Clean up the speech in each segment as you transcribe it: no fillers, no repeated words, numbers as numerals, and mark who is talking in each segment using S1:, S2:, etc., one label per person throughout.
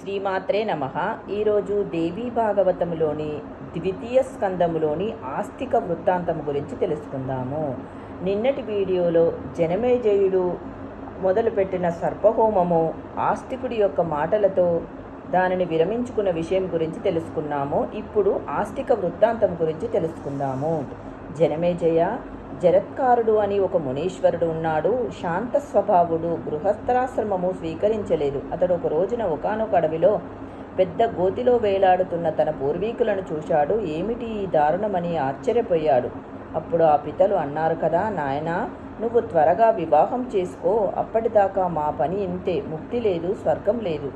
S1: శ్రీమాత్రే నమః. ఈరోజు దేవీ భాగవతములోని ద్వితీయ స్కందములోని ఆస్తిక వృత్తాంతము గురించి తెలుసుకుందాము. నిన్నటి వీడియోలో జనమేజయుడు మొదలుపెట్టిన సర్పహోమము ఆస్తికుడి యొక్క మాటలతో దానిని విరమించుకున్న విషయం గురించి తెలుసుకున్నాము. ఇప్పుడు ఆస్తిక వృత్తాంతం గురించి తెలుసుకుందాము. జనమేజయ, జరత్కారుడు అని ఒక మునీశ్వరుడు ఉన్నాడు. శాంత స్వభావుడు, గృహస్థాశ్రమము స్వీకరించలేదు. అతడు ఒక రోజున ఒకానొక అడవిలో పెద్ద గోతిలో వేలాడుతున్న తన పూర్వీకులను చూశాడు. ఏమిటి ఈ దారుణమని ఆశ్చర్యపోయాడు. అప్పుడు ఆ పితలు అన్నారు కదా, నాయనా, నువ్వు త్వరగా వివాహం చేసుకో, అప్పటిదాకా మా పని ఇంతే, ముక్తి లేదు, స్వర్గం లేదు.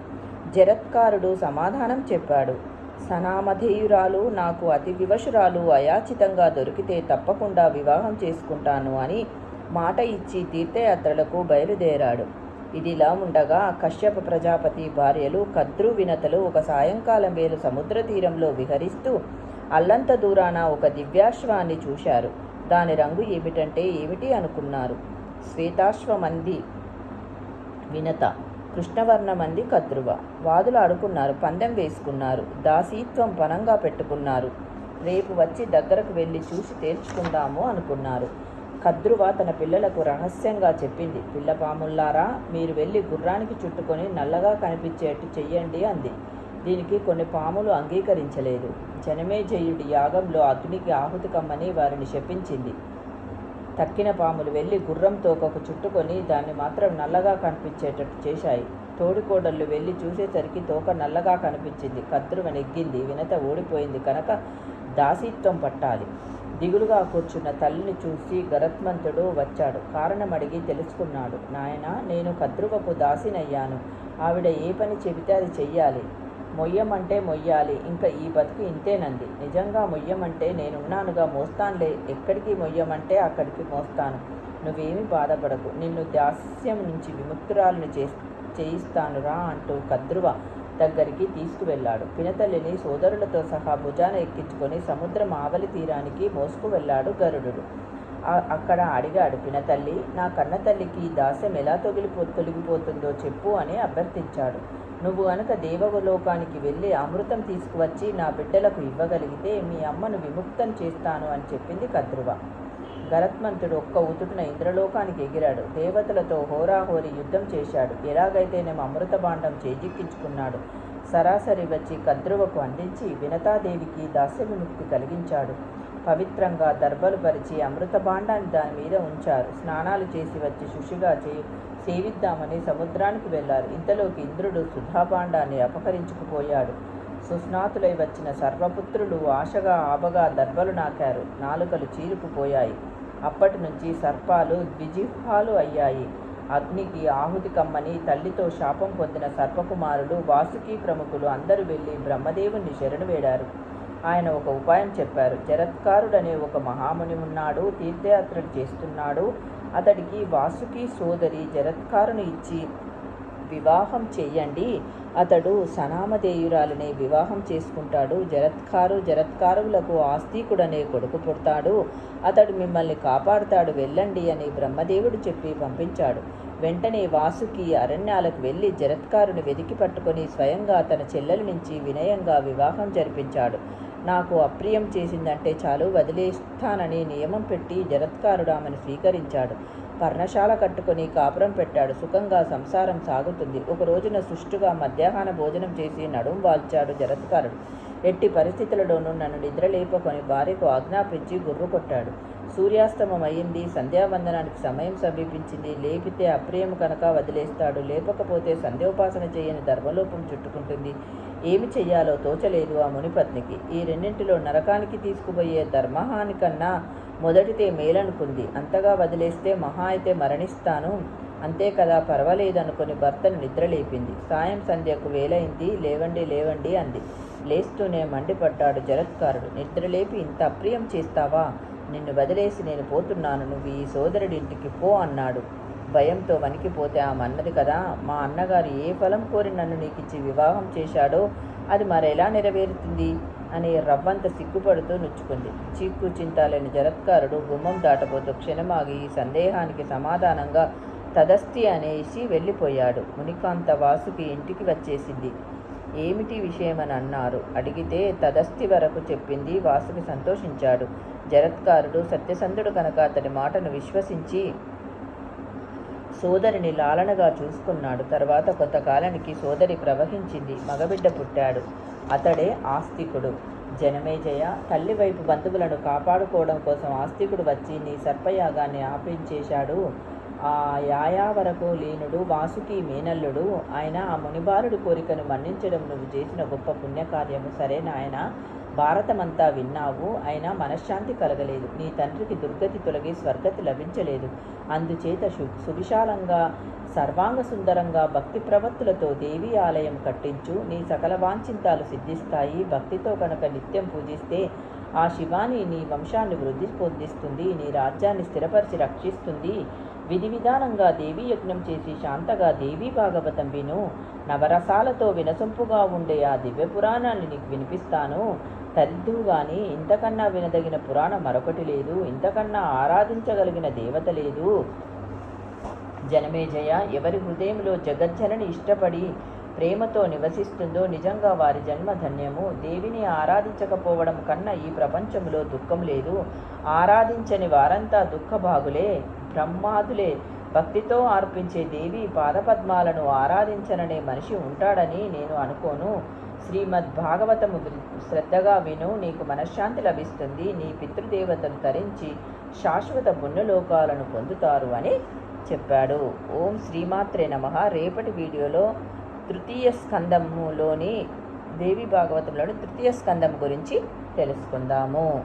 S1: జరత్కారుడు సమాధానం చెప్పాడు. సనామధేయురాలు, నాకు అతి వివశురాలు అయాచితంగా దొరికితే తప్పకుండా వివాహం చేసుకుంటాను అని మాట ఇచ్చి తీర్థయాత్రలకు బయలుదేరాడు. ఇదిలా ఉండగా కశ్యప ప్రజాపతి భార్యలు కద్రు వినతలు ఒక సాయంకాలం వేళ సముద్ర తీరంలో విహరిస్తూ అల్లంత దూరాన ఒక దివ్యాశ్వాన్ని చూశారు. దాని రంగు ఏమిటంటే ఏమిటి అనుకున్నారు. శ్వేతాశ్వమంది వినత, కృష్ణవర్ణమంది కద్రువ. వాదులు ఆడుకున్నారు, పందెం వేసుకున్నారు, దాసీత్వం పనంగా పెట్టుకున్నారు. రేపు వచ్చి దగ్గరకు వెళ్ళి చూసి తేల్చుకుందాము అనుకున్నారు. కద్రువ తన పిల్లలకు రహస్యంగా చెప్పింది. పిల్లపాముల్లారా, మీరు వెళ్ళి గుర్రానికి చుట్టుకొని నల్లగా కనిపించేట్టు చెయ్యండి అంది. దీనికి కొన్ని పాములు అంగీకరించలేదు. జనమేజయుడి యాగంలో అగ్నికి ఆహుతి కమ్మని వారిని శపించింది. తక్కిన పాములు వెళ్ళి గుర్రం తోకకు చుట్టుకొని దాన్ని మాత్రం నల్లగా కనిపించేటట్టు చేశాయి. తోడికోడళ్ళు వెళ్ళి చూసేసరికి తోక నల్లగా కనిపించింది. కద్రువ నెగ్గింది. వినత ఓడిపోయింది కనుక దాసీత్వం పట్టాలి. దిగులుగా కూర్చున్న తల్లిని చూసి గరత్మంతుడు వచ్చాడు. కారణం అడిగి తెలుసుకున్నాడు. నాయనా, నేను కద్రువకు దాసినయ్యాను. ఆవిడ ఏ పని చెబితే అది చెయ్యాలి. మొయ్యమంటే మొయ్యాలి, ఇంకా ఈ బతుకు ఇంతేనంది. నిజంగా మొయ్యమంటే నేనున్నానుగా, మోస్తానులే. ఎక్కడికి మొయ్యమంటే అక్కడికి మోస్తాను. నువ్వేమీ బాధపడకు, నిన్ను దాస్యం నుంచి విముక్తురాలను చేయిస్తానురా అంటూ కద్రువ దగ్గరికి తీసుకువెళ్ళాడు. పినతల్లిని సోదరులతో సహా భుజాన ఎక్కించుకొని సముద్రం ఆవలి తీరానికి మోసుకు వెళ్ళాడు గరుడు. అక్కడ అడిగాడు, పినతల్లి, నా కన్నతల్లికి దాస్యం ఎలా తొలగిపోతుందో చెప్పు అని అభ్యర్థించాడు. నువ్వు గనక దేవలోకానికి వెళ్ళి అమృతం తీసుకువచ్చి నా బిడ్డలకు ఇవ్వగలిగితే మీ అమ్మను విముక్తం చేస్తాను అని చెప్పింది కద్రువ. గరత్మంతుడు ఒక్క ఉతుటున ఇంద్రలోకానికి ఎగిరాడు. దేవతలతో హోరాహోరీ యుద్ధం చేశాడు. ఎలాగైతేనేమో అమృత భాండం చేజిక్కించుకున్నాడు. సరాసరి వచ్చి కద్రువకు అందించి వినతాదేవికి దాస్య విముక్తి కలిగించాడు. పవిత్రంగా దర్భలు పరిచి అమృత భాండాన్ని దాని మీద ఉంచారు. స్నానాలు చేసి వచ్చి శుచిగా సేవిద్దామని సముద్రానికి వెళ్లారు. ఇంతలోకి ఇంద్రుడు సుధాభాండాన్ని అపహరించుకుపోయాడు. సుస్నాతులై వచ్చిన సర్వపుత్రులు ఆశగా ఆబగా దర్భలు నాకారు. నాలుకలు చీలుకుపోయాయి. అప్పటి నుంచి సర్పాలు ద్విజిహ్వాలు అయ్యాయి. అగ్నికి ఆహుతి కమ్మని తల్లితో శాపం పొందిన సర్పకుమారులు, వాసుకి ప్రముఖులు అందరూ వెళ్ళి బ్రహ్మదేవుణ్ణి శరణు వేడారు. ఆయన ఒక ఉపాయం చెప్పారు. జరత్కారుడనే ఒక మహాముని ఉన్నాడు, తీర్థయాత్రలు చేస్తున్నాడు. అతడికి వాసుకి సోదరి జరత్కారుని ఇచ్చి వివాహం చెయ్యండి. అతడు సనామధేయురాలనే వివాహం చేసుకుంటాడు. జరత్కారులకు ఆస్తికుడనే కొడుకు పుడతాడు. అతడు మిమ్మల్ని కాపాడుతాడు, వెళ్ళండి అని బ్రహ్మదేవుడు చెప్పి పంపించాడు. వెంటనే వాసుకి అరణ్యాలకు వెళ్ళి జరత్కారుని వెతికి పట్టుకొని స్వయంగా తన చెల్లెల నుంచి వినయంగా వివాహం జరిపించాడు. నాకు అప్రియం చేసిందంటే చాలు, వదిలేస్తానని నియమం పెట్టి జరత్కారుడు ఆమెను స్వీకరించాడు. పర్ణశాల కట్టుకొని కాపురం పెట్టాడు. సుఖంగా సంసారం సాగుతుంది. ఒక రోజున సుష్టుగా మధ్యాహ్న భోజనం చేసి నడుం వాల్చాడు జరత్కారుడు. ఎట్టి పరిస్థితులలోనూ నన్ను నిద్రలేపుకొని భార్యకు ఆజ్ఞాపించి గుర్రు కొట్టాడు. సూర్యాస్తమం అయింది. సంధ్యావందనానికి సమయం సమీపించింది. లేపితే అప్రియం కనుక వదిలేస్తాడు, లేపకపోతే సంధ్యోపాసన చేయని ధర్మలోపం చుట్టుకుంటుంది. ఏమి చెయ్యాలో తోచలేదు ఆ మునిపత్నికి. ఈ రెండింటిలో నరకానికి తీసుకుపోయే ధర్మహాని కన్నా మొదటితే మేలనుకుంది. అంతగా వదిలేస్తే మహా అయితే మరణిస్తాను, అంతే కదా, పర్వాలేదనుకొని భర్తను నిద్రలేపింది. సాయం సంధ్యకు వేలైంది. లేవండి లేవండి అంది. లేస్తూనే మండిపడ్డాడు జరత్కారుడు. నిద్రలేపి ఇంత అప్రియం చేస్తావా? నిన్ను వదిలేసి నేను పోతున్నాను, నువ్వు ఈ సోదరుడింటికి పో అన్నాడు. భయంతో వణికిపోతే ఆమె అన్నది కదా, మా అన్నగారు ఏ ఫలం కోరి నన్ను నీకిచ్చి వివాహం చేశాడో అది మరెలా నెరవేరుతుంది అని రవ్వంత సిగ్గుపడుతూ నుచ్చుకుంది. చీక్కు చింతాలేని జరత్కారుడు గుమ్మం దాటబోతూ క్షణమాగి ఈ సందేహానికి సమాధానంగా తదస్తి అనేసి వెళ్ళిపోయాడు. మునికాంత వాసుకి ఇంటికి వచ్చేసింది. ఏమిటి విషయమని అన్నారు. అడిగితే తదస్థి వరకు చెప్పింది వాసుకి సంతోషించాడు. జరత్కారుడు సత్యసంధుడు కనుక అతడి మాటను విశ్వసించి సోదరిని లాలనగా చూసుకున్నాడు. తర్వాత కొంతకాలానికి సోదరి ప్రవహించింది. మగబిడ్డ పుట్టాడు. అతడే ఆస్తికుడు. జనమేజయ, తల్లి వైపు బంధువులను కాపాడుకోవడం కోసం ఆస్తికుడు వచ్చి నీ సర్పయాగాన్ని ఆపించేశాడు. ఆ యాయావరకు లీనుడు వాసుకి మేనల్లుడు. ఆయన ఆ మునిబాలుడి కోరికను మన్నించడం నువ్వు చేసిన గొప్ప పుణ్యకార్యము. సరే నాయన, భారతమంతా విన్నావు, అయినా మనశ్శాంతి కలగలేదు. నీ తండ్రికి దుర్గతి తొలగి స్వర్గతి లభించలేదు. అందుచేత సువిశాలంగా సర్వాంగ సుందరంగా భక్తి ప్రవత్తులతో దేవీ ఆలయం కట్టించు. నీ సకల వాంఛితాలు సిద్ధిస్తాయి. భక్తితో కనుక నిత్యం పూజిస్తే ఆ శివాని నీ వంశాన్ని వృద్ధి పొందిస్తుంది, నీ రాజ్యాన్ని స్థిరపరిచి రక్షిస్తుంది. విధి విధానంగా దేవీ యజ్ఞం చేసి శాంతగా దేవీ భాగవతం విను. నవరసాలతో వినసొంపుగా ఉండే ఆ దివ్య పురాణాన్ని నీకు వినిపిస్తాను. తరిద్దువు గాని ఇంతకన్నా వినదగిన పురాణం మరొకటి లేదు. ఇంతకన్నా ఆరాధించగలిగిన దేవత లేదు. జనమేజయ, ఎవరి హృదయంలో జగజ్జనని ఇష్టపడి ప్రేమతో నివసిస్తుందో నిజంగా వారి జన్మ ధన్యము. దేవిని ఆరాధించకపోవడం కన్నా ఈ ప్రపంచంలో దుఃఖం లేదు. ఆరాధించని వారంతా దుఃఖభాగులే, బ్రహ్మాదులే. భక్తితో అర్పించే దేవి పాదపద్మాలను ఆరాధించననే మనిషి ఉంటాడని నేను అనుకోను. శ్రీమద్ భాగవతము శ్రద్ధగా విను, నీకు మనశ్శాంతి లభిస్తుంది. నీ పితృదేవతను తరించి శాశ్వత పుణ్యలోకాలను పొందుతారు అని చెప్పాడు. ఓం శ్రీమాత్రే నమః. రేపటి వీడియోలో తృతీయ స్కందములోని దేవి భాగవతంలోని తృతీయ స్కందం గురించి తెలుసుకుందాము.